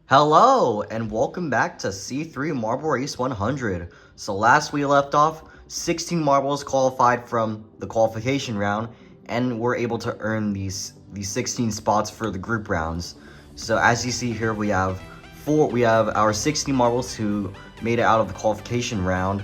Hello, and welcome back to C3 Marble Race 100. So last we left off, 16 marbles qualified from the qualification round, and we're able to earn these 16 spots for the group rounds. So as you see here, we have our 16 marbles who made it out of the qualification round,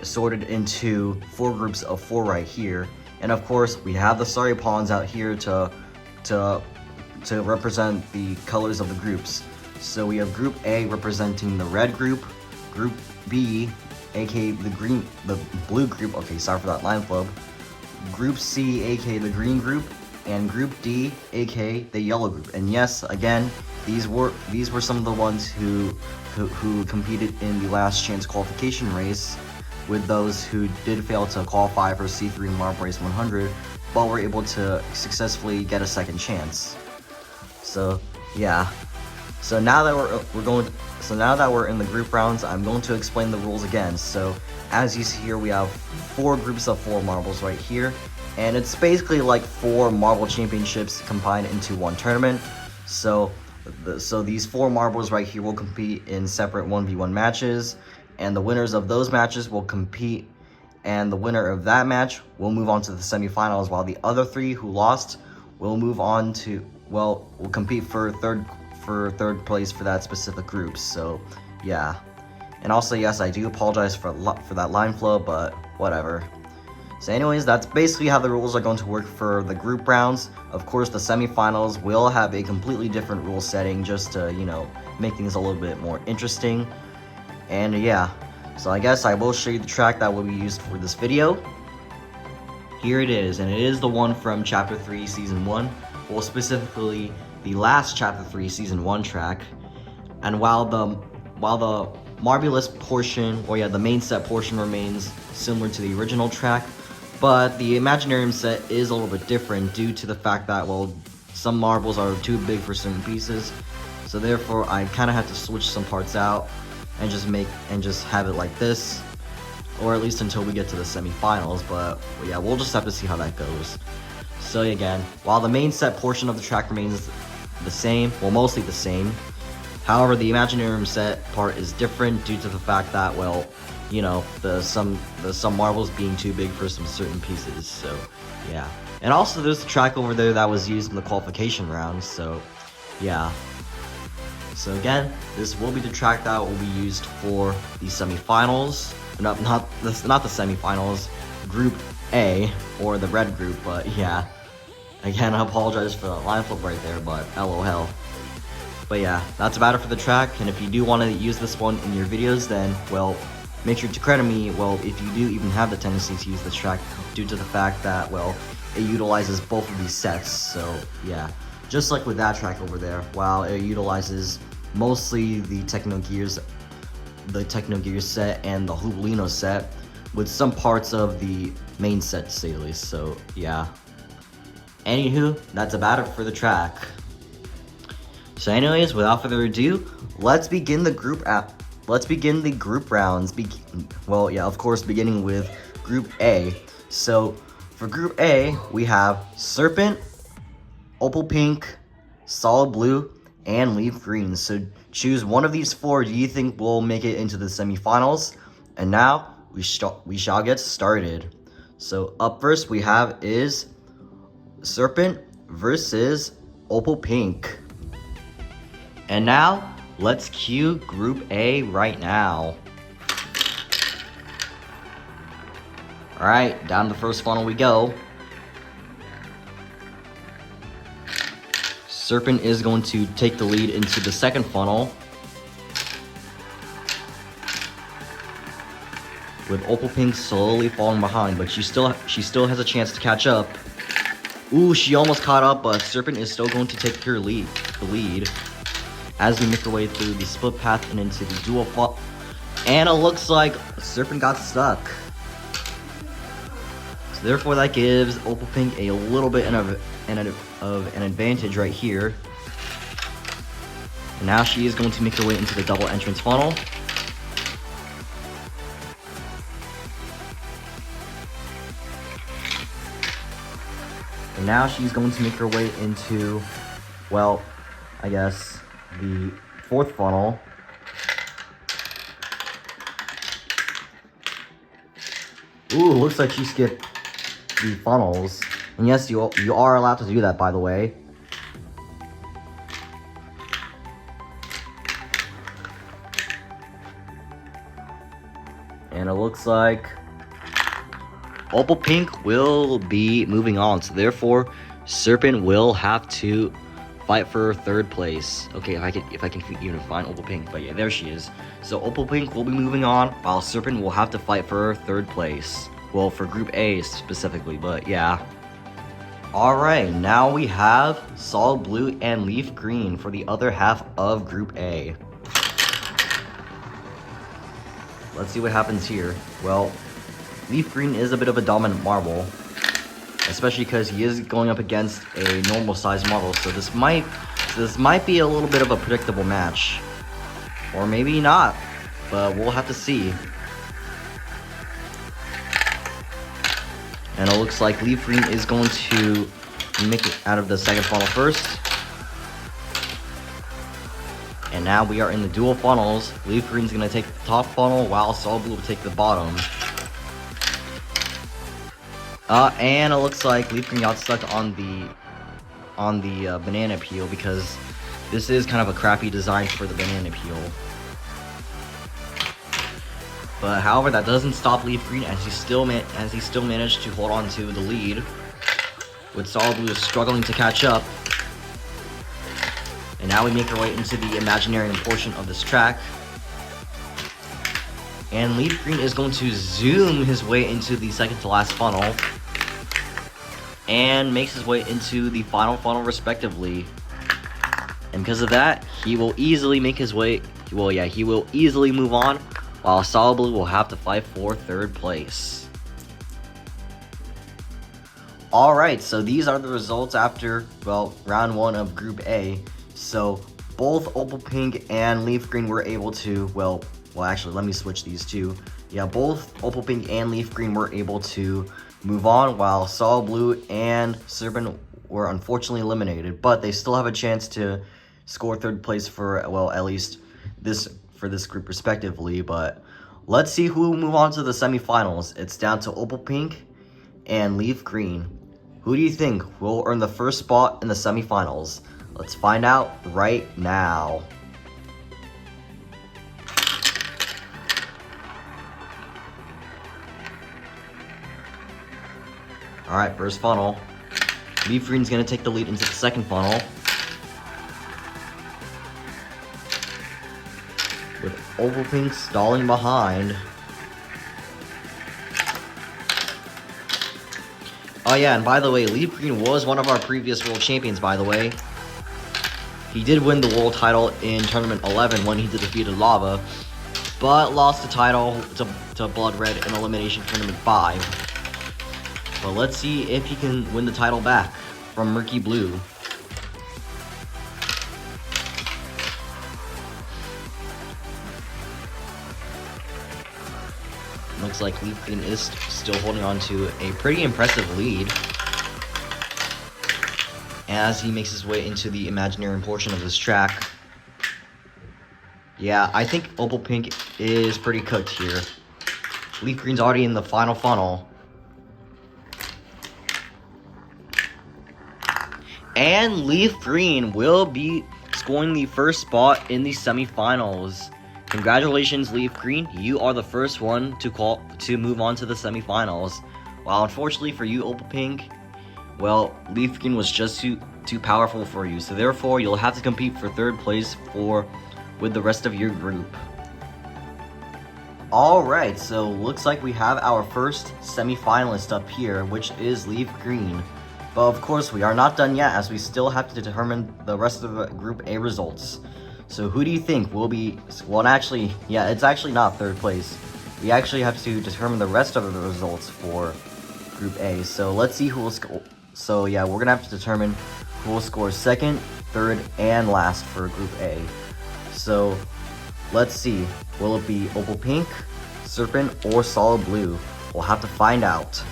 sorted into 4 groups of 4 right here. And of course, we have the starry pawns out here to represent the colors of the groups. So we have Group A representing the red group, Group B, aka the blue group. Okay, sorry for that line flub. Group C, aka the green group, and Group D, aka the yellow group. And yes, again, these were some of the ones who competed in the last chance qualification race, with those who did fail to qualify for C3 Marble Race 100, but were able to successfully get a second chance. So yeah. So now that we're in the group rounds, I'm going to explain the rules again. So as you see here, we have 4 groups of 4 marbles right here, and it's basically like 4 marble championships combined into one tournament. So these 4 marbles right here will compete in separate 1v1 matches, and the winners of those matches will compete, and the winner of that match will move on to the semifinals, while the other 3 who lost will move on to, will compete for third place for that specific group. So yeah, and also yes, I do apologize for that line flow, but whatever. So anyways, that's basically how the rules are going to work for the group rounds. Of course, the semifinals will have a completely different rule setting, just to, you know, make things a little bit more interesting. And yeah, so I guess I will show you the track that will be used for this video. Here it is, and it is the one from Chapter 3, Season 1. Well, specifically the last Chapter 3 Season 1 track. And while the Marbulous portion, or yeah, the main set portion remains similar to the original track, but the Imaginarium set is a little bit different due to the fact that, well, some marbles are too big for certain pieces. So therefore, I kind of had to switch some parts out and just have it like this, or at least until we get to the semifinals. But yeah, we'll just have to see how that goes. So again, while the main set portion of the track remains the same, well, mostly the same, however, the Imaginarium set part is different due to the fact that, well, you know, some marbles being too big for some certain pieces. So yeah, and also there's the track over there that was used in the qualification round. So yeah, so again, this will be the track that will be used for the semifinals. Not the semifinals, Group A, or the red group. But yeah, again, I apologize for the line flip right there, but LOL. But yeah, that's about it for the track, and if you do want to use this one in your videos, then, well, make sure to credit me, well, if you do even have the tendency to use this track, due to the fact that, well, it utilizes both of these sets. So yeah, just like with that track over there, while it utilizes mostly the Techno Gears set and the Hubulino set, with some parts of the main set, to say the least. So yeah, anywho, that's about it for the track. So anyways, without further ado, let's begin the group rounds. Well, yeah, of course, beginning with Group A. So for Group A, we have Serpent, Opal Pink, Solid Blue, and Leaf Green. So choose one of these 4 do you think will make it into the semifinals. And now we shall get started. So up first we have is Serpent versus Opal Pink. And now let's cue Group A right now. Alright, down to the first funnel we go. Serpent is going to take the lead into the second funnel, with Opal Pink slowly falling behind, but she still has a chance to catch up. Ooh, she almost caught up, but Serpent is still going to take the lead as we make our way through the split path and into the dual fall. And it looks like Serpent got stuck. So therefore, that gives Opal Pink a little bit of an advantage right here. And now she is going to make her way into the double entrance funnel. And now she's going to make her way into, well, I guess, the fourth funnel. Ooh, looks like she skipped the funnels. And yes, you are allowed to do that, by the way. And it looks like Opal Pink will be moving on. So therefore, Serpent will have to fight for third place. Okay, if I can even find Opal Pink, but yeah, there she is. So Opal Pink will be moving on, while Serpent will have to fight for third place. Well, for Group A specifically, but yeah. Alright, now we have Solid Blue and Leaf Green for the other half of Group A. Let's see what happens here. Well, Leaf Green is a bit of a dominant marble, especially because he is going up against a normal size marble, so this might be a little bit of a predictable match. Or maybe not, but we'll have to see. And it looks like Leaf Green is going to make it out of the second funnel first. And now we are in the dual funnels. Leaf Green's going to take the top funnel, while Solid Blue will take the bottom. And it looks like Leaf Green got stuck on the banana peel, because this is kind of a crappy design for the banana peel. But however, that doesn't stop Leaf Green, as he still managed to hold on to the lead, with Solid Blue struggling to catch up. And now we make our way into the imaginary portion of this track. And Leaf Green is going to zoom his way into the second to last funnel, and makes his way into the final funnel respectively. And because of that, he will easily make his way, well yeah, he will easily move on, while Solid Blue will have to fight for third place. Alright, so these are the results after, well, round 1 of Group A. So both Opal Pink and Leaf Green were able to, well actually, let me switch these two. Yeah, both Opal Pink and Leaf Green were able to move on, while Solid Blue and Serpent were unfortunately eliminated. But they still have a chance to score third place for, well, at least this group respectively. But let's see who will move on to the semifinals. It's down to Opal Pink and Leaf Green. Who do you think will earn the first spot in the semifinals? Let's find out right now. Alright, first funnel. Leaf Green's gonna take the lead into the second funnel, with Opal Pink stalling behind. Oh yeah, and by the way, Leaf Green was one of our previous world champions, by the way. He did win the world title in Tournament 11 when he defeated Lava, but lost the title to Blood Red in Elimination Tournament 5. But let's see if he can win the title back from Murky Blue. Looks like Leaf Green is still holding on to a pretty impressive lead as he makes his way into the imaginary portion of this track. Yeah, I think Opal Pink is pretty cooked here. Leaf Green's already in the final funnel. And Leaf Green will be scoring the first spot in the semifinals. Congratulations, Leaf Green. You are the first one to move on to the semifinals. While unfortunately for you, Opal Pink, well, Leaf Green was just too powerful for you. So therefore, you'll have to compete for third place with the rest of your group. Alright, so looks like we have our first semifinalist up here, which is Leaf Green. But of course, we are not done yet, as we still have to determine the rest of the Group A results. So who do you think will be, well actually, yeah, it's actually not third place. We actually have to determine the rest of the results for Group A. So let's see who will score. So yeah, we're gonna have to determine who will score second, third, and last for Group A. So let's see, will it be Opal Pink, Serpent, or Solid Blue? We'll have to find out.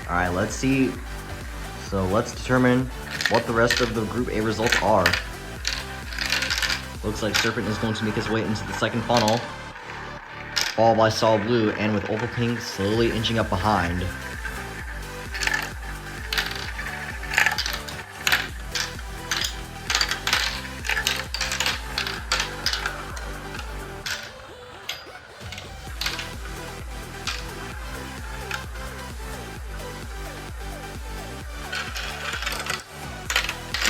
Alright, let's see So let's determine what the rest of the Group A results are. Looks like Serpent is going to make his way into the second funnel, followed by Solid Blue, and with Opal Pink slowly inching up behind.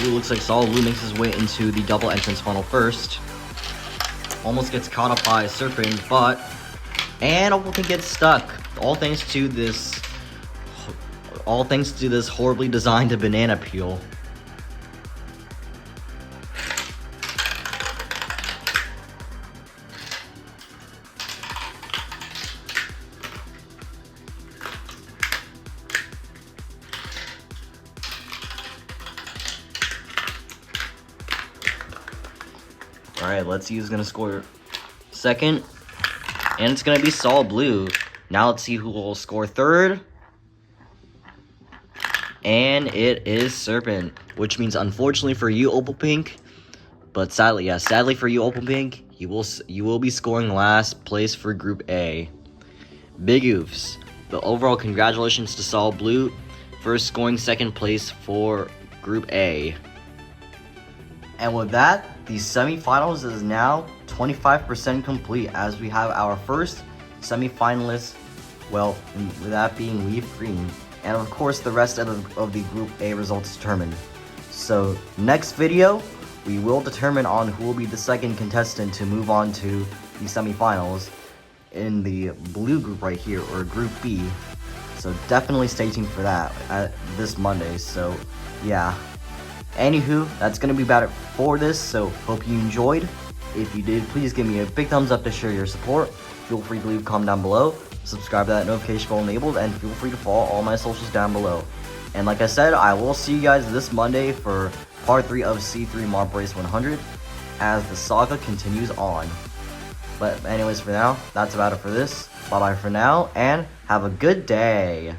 Blue looks like Solid Blue makes his way into the double entrance funnel first. Almost gets caught up by Serpent, and Opal Pink gets stuck. All thanks to this horribly designed banana peel. Alright, let's see who's gonna score second. And it's gonna be Solid Blue. Now let's see who will score third. And it is Serpent. Which means, unfortunately for you, Opal Pink, but sadly for you, Opal Pink, you will be scoring last place for Group A. Big oofs. But overall, congratulations to Solid Blue for scoring second place for Group A. And with that, the semifinals is now 25% complete, as we have our first semifinalist, well, with that being Leaf Green, and of course the rest of the Group A results determined. So next video, we will determine on who will be the second contestant to move on to the semifinals in the blue group right here, or Group B. So definitely stay tuned for that this Monday. So yeah. Anywho, that's going to be about it for this, so hope you enjoyed. If you did, please give me a big thumbs up to show your support. Feel free to leave a comment down below, subscribe to that notification bell enabled, and feel free to follow all my socials down below. And like I said, I will see you guys this Monday for part 3 of C3 Mob Race 100 as the saga continues on. But anyways, for now, that's about it for this. Bye bye for now, and have a good day.